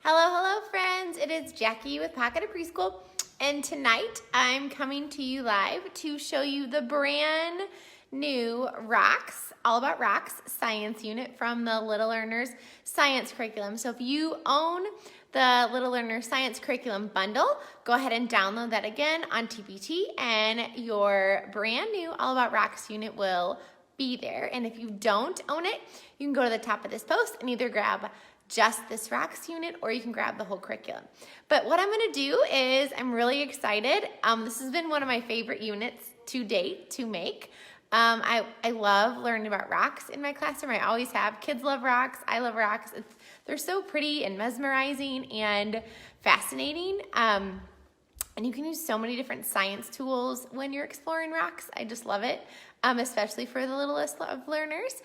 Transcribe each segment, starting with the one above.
Hello friends, it is Jackie with Pocket of Preschool, and tonight I'm coming to you live to show you the brand new Rocks, All About Rocks science unit from the Little Learners Science Curriculum. So if you own the Little Learners Science Curriculum bundle, go ahead and download that again on TPT, and your brand new All About Rocks unit will be there. And if you don't own it, you can go to the top of this post and either grab just this Rocks unit, or you can grab the whole curriculum. But what I'm gonna do is, I'm really excited. This has been one of my favorite units to date to make. I love learning about rocks in my classroom. I always have. Kids love rocks. I love rocks. They're so pretty and mesmerizing and fascinating. And you can use so many different science tools when you're exploring rocks. I just love it, especially for the littlest of learners.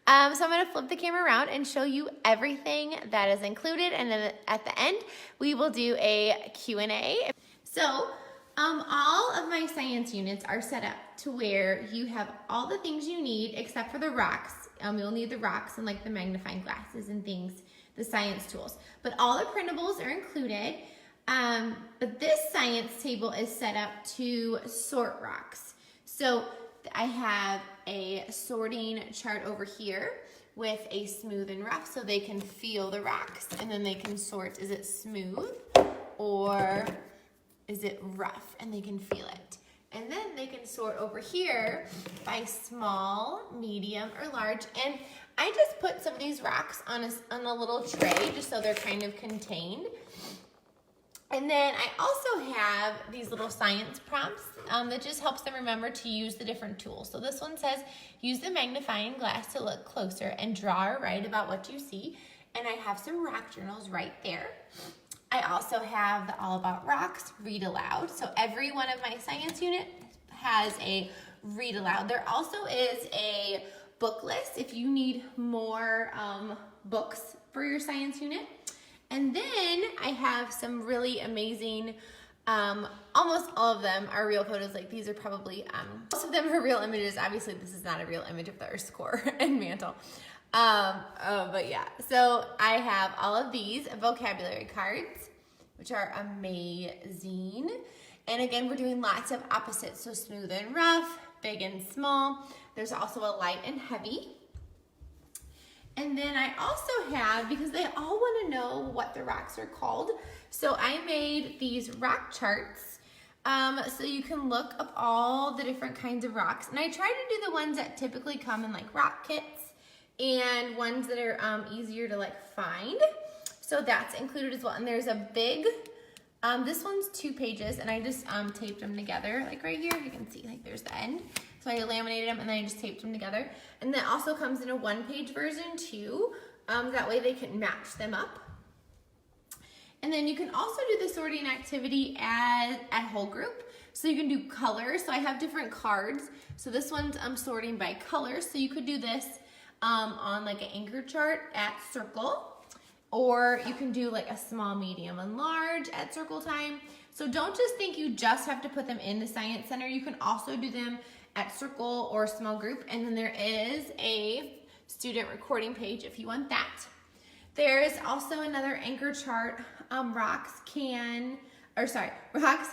So I'm going to flip the camera around and show you everything that is included, and then at the end we will do a Q&A. So all of my science units are set up to where you have all the things you need except for the rocks. You'll need the rocks and like the magnifying glasses and things, the science tools. But all the printables are included. But this science table is set up to sort rocks. So I have a sorting chart over here with a smooth and rough, so they can feel the rocks, and then they can sort, is it smooth or is it rough, and they can feel it. And then they can sort over here by small, medium, or large. And I just put some of these rocks on a little tray just so they're kind of contained. And then I also have these little science prompts that just helps them remember to use the different tools. So this one says, use the magnifying glass to look closer and draw or write about what you see. And I have some rock journals right there. I also have the All About Rocks read aloud. So every one of my science unit has a read aloud. There also is a book list if you need more books for your science unit. And then I have some really amazing, almost all of them are real photos. Like these are probably, most of them are real images. Obviously this is not a real image of the Earth's core and mantle. But yeah, so I have all of these vocabulary cards, which are amazing. And again, we're doing lots of opposites. So smooth and rough, big and small. There's also a light and heavy. And then I also have, because they all want to know what the rocks are called, so I made these rock charts so you can look up all the different kinds of rocks. And I try to do the ones that typically come in like rock kits and ones that are easier to like find. So that's included as well. And there's a big, this one's 2 pages, and I just taped them together, like right here. You can see like there's the end. So I laminated them and then I just taped them together. And that also comes in a 1-page version too. That way they can match them up. And then you can also do the sorting activity at whole group. So you can do colors. So I have different cards. So this one's sorting by color. So you could do this on like an anchor chart at circle. Or you can do like a small, medium, and large at circle time. So don't just think you just have to put them in the Science Center. You can also do them at circle or small group. And then there is a student recording page if you want that. There's also another anchor chart. Rocks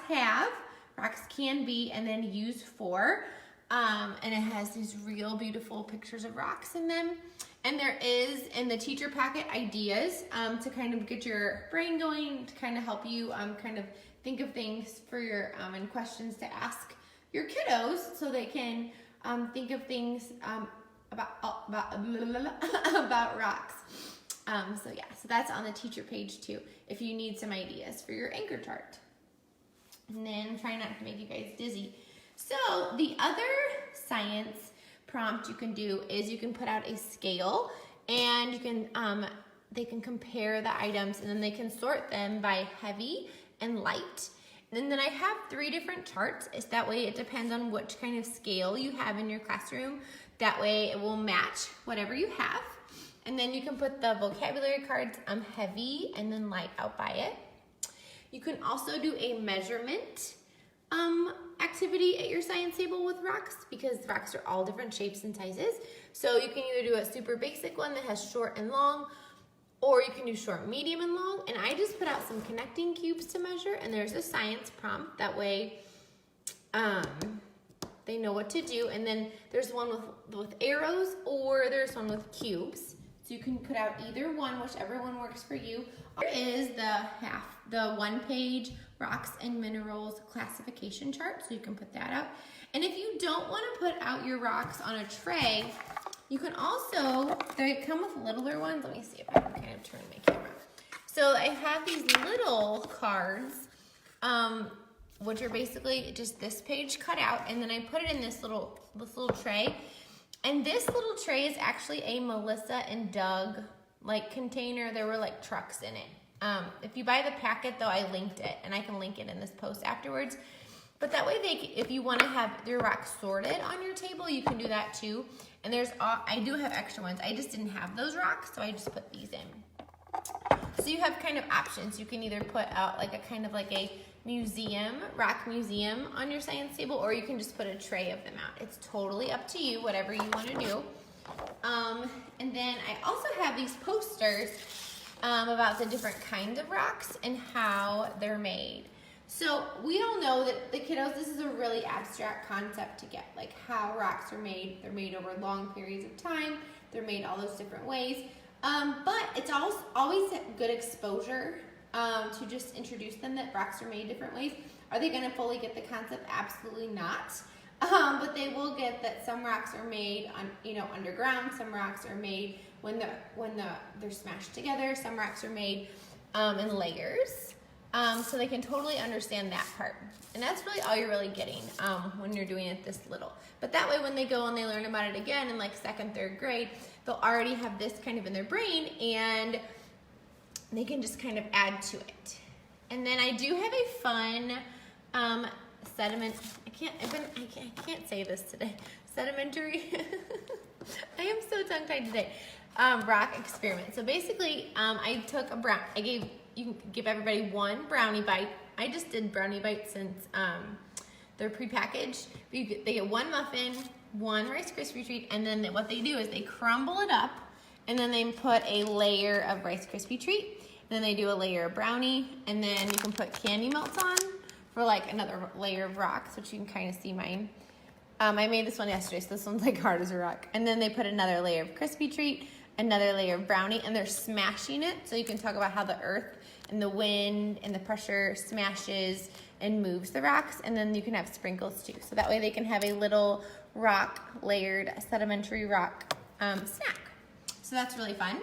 have, rocks can be, and then use for. And it has these real beautiful pictures of rocks in them. And there is in the teacher packet ideas to kind of get your brain going, to kind of help you kind of think of things for your and questions to ask your kiddos so they can think of things about rocks. So yeah, so that's on the teacher page too if you need some ideas for your anchor chart. And then try not to make you guys dizzy. So the other science prompt you can do is you can put out a scale, and you can they can compare the items, and then they can sort them by heavy and light. And then I have 3 different charts. It's that way it depends on which kind of scale you have in your classroom. That way it will match whatever you have. And then you can put the vocabulary cards heavy and then light out by it. You can also do a measurement activity at your science table with rocks, because rocks are all different shapes and sizes. So you can either do a super basic one that has short and long, or you can do short, medium, and long. And I just put out some connecting cubes to measure, and there's a science prompt. That way they know what to do. And then there's one with arrows, or there's one with cubes. So you can put out either one, whichever one works for you. There is the 1-page rocks and minerals classification chart, so you can put that out. And if you don't want to put out your rocks on a tray, you can also, they come with littler ones. Let me see if I can kind of turn my camera. So I have these little cards, which are basically just this page cut out, and then I put it in this little tray. And this little tray is actually a Melissa and Doug container. There were trucks in it. If you buy the packet though, I linked it, and I can link it in this post afterwards. But that way, if you want to have your rocks sorted on your table, you can do that too. And I do have extra ones. I just didn't have those rocks, so I just put these in. So you have kind of options. You can either put out a museum, rock museum on your science table, or you can just put a tray of them out. It's totally up to you, whatever you want to do. And then I also have these posters about the different kinds of rocks and how they're made. So we all know that the kiddos, this is a really abstract concept to get, how rocks are made. They're made over long periods of time. They're made all those different ways. But it's always good exposure to just introduce them that rocks are made different ways. Are they going to fully get the concept? Absolutely not. But they will get that some rocks are made underground. Some rocks are made when they're smashed together. Some rocks are made in layers. So they can totally understand that part. And that's really all you're really getting when you're doing it this little. But that way when they go and they learn about it again in 2nd, 3rd grade, they'll already have this kind of in their brain, and they can just kind of add to it. And then I do have a fun sediment, I can't say this today, sedimentary, I am so tongue-tied today, rock experiment. So basically, you can give everybody one brownie bite. I just did brownie bites since they're prepackaged. They get one muffin, one Rice Krispie treat, and then what they do is they crumble it up, and then they put a layer of Rice Krispie treat. Then they do a layer of brownie, and then you can put candy melts on for another layer of rocks, which you can kind of see mine. I made this one yesterday, so this one's hard as a rock. And then they put another layer of Krispie treat, another layer of brownie, and they're smashing it. So you can talk about how the earth and the wind and the pressure smashes and moves the rocks, and then you can have sprinkles too. So that way they can have a little rock layered sedimentary rock snack. So that's really fun.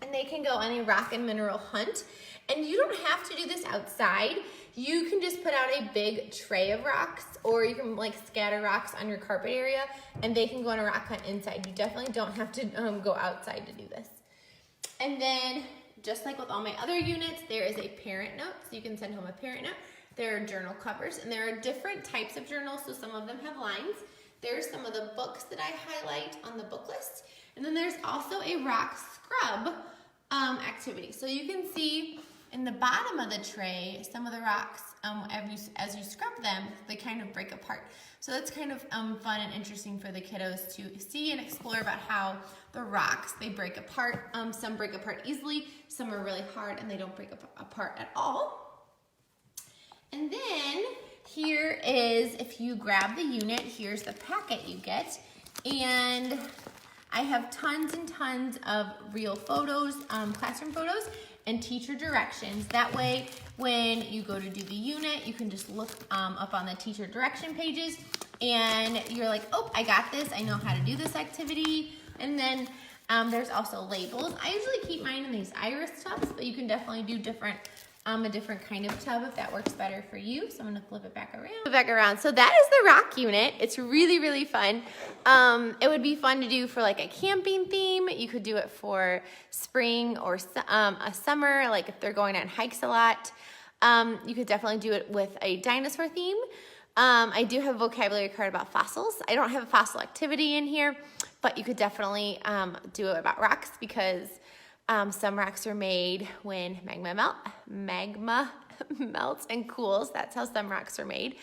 And they can go on a rock and mineral hunt. And you don't have to do this outside. You can just put out a big tray of rocks, or you can scatter rocks on your carpet area, and they can go on a rock hunt inside. You definitely don't have to go outside to do this. And then, just like with all my other units, there is a parent note, so you can send home a parent note. There are journal covers, and there are different types of journals, so some of them have lines. There's some of the books that I highlight on the book list, and then there's also a rock scrub activity. So you can see in the bottom of the tray, some of the rocks, as you scrub them, they kind of break apart. So that's kind of fun and interesting for the kiddos to see and explore about how the rocks, they break apart. Some break apart easily, some are really hard and they don't break apart at all. And then here is, if you grab the unit, here's the packet you get. And I have tons and tons of real photos, classroom photos, and teacher directions. That way, when you go to do the unit, you can just look up on the teacher direction pages, and you're like, oh, I got this. I know how to do this activity. And then there's also labels. I usually keep mine in these iris tubs, but you can definitely do a different kind of tub if that works better for you. So I'm gonna flip it back around. So that is the rock unit. It's really, really fun. It would be fun to do for a camping theme. You could do it for spring or a summer, if they're going on hikes a lot. You could definitely do it with a dinosaur theme. I do have a vocabulary card about fossils. I don't have a fossil activity in here, but you could definitely do it about rocks, because some rocks are made when magma melts and cools. That's how some rocks are made.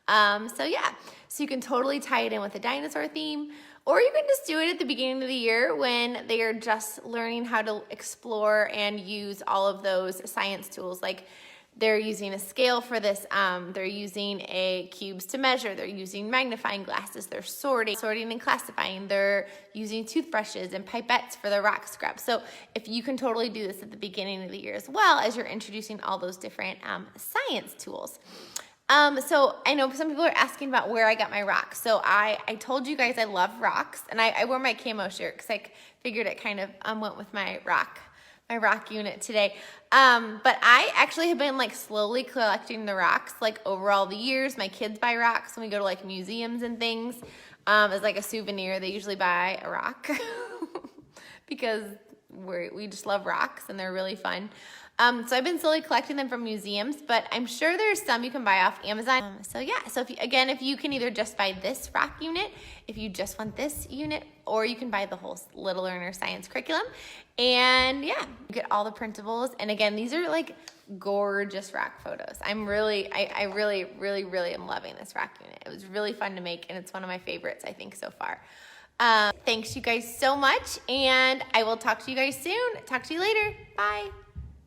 So yeah, so you can totally tie it in with a dinosaur theme, Or you can just do it at the beginning of the year when they are just learning how to explore and use all of those science tools. Like they're using a scale for this, they're using a cubes to measure, they're using magnifying glasses, they're sorting and classifying, they're using toothbrushes and pipettes for the rock scrub. So if you can totally do this at the beginning of the year as well as you're introducing all those different science tools. So I know some people are asking about where I got my rocks. So I told you guys I love rocks, and I wore my camo shirt because I figured it kind of went with my rock unit today. But I actually have been like slowly collecting the rocks like over all the years. My kids buy rocks when we go to like museums and things. As like a souvenir, they usually buy a rock because we just love rocks and they're really fun. So I've been slowly collecting them from museums, but I'm sure there's some you can buy off Amazon. So yeah, so if you can either just buy this rock unit, if you just want this unit, or you can buy the whole Little Learner Science curriculum. And yeah, you get all the printables. And again, these are like gorgeous rock photos. I really am loving this rock unit. It was really fun to make, and it's one of my favorites, I think, so far. Thanks you guys so much, and I will talk to you guys soon. Talk to you later. Bye.